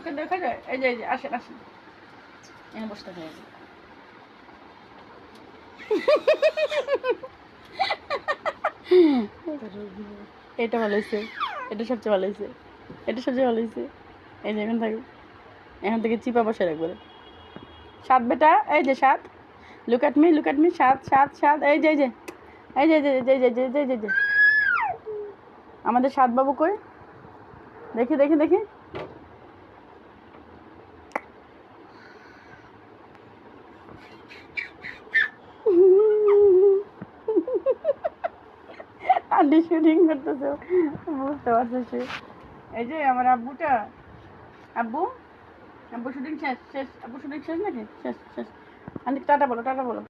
ওকে দেখা যায়। এই যে আসেন আসেন, এখানে বসতে হবে। এটা ভালো হয়েছে, এটা সবচেয়ে ভালো হয়েছে, এটা সবচেয়ে ভালো হয়েছে। এই যে এখন থাকবে, এখান থেকে চিপা বসে রাখবে। সাত বেটা, এই যে সাত, লুক অ্যাট মি, সাত সাত সাত, এই যে এই যে এই যে এই যে এই যে এই যে আমাদের সাত বাবু কই, দেখি দেখি দেখি। আন্টি শুটিং করতেছে, বুঝতে পারছে সে। এই যে আমার আব্বুটা, আব্বু আব্বু শুটিং শেষ শেষ, আব্বু শুটিং শেষ নাকি? শেষ শেষ। আন্টি টাটা বলো, টাটা বলো।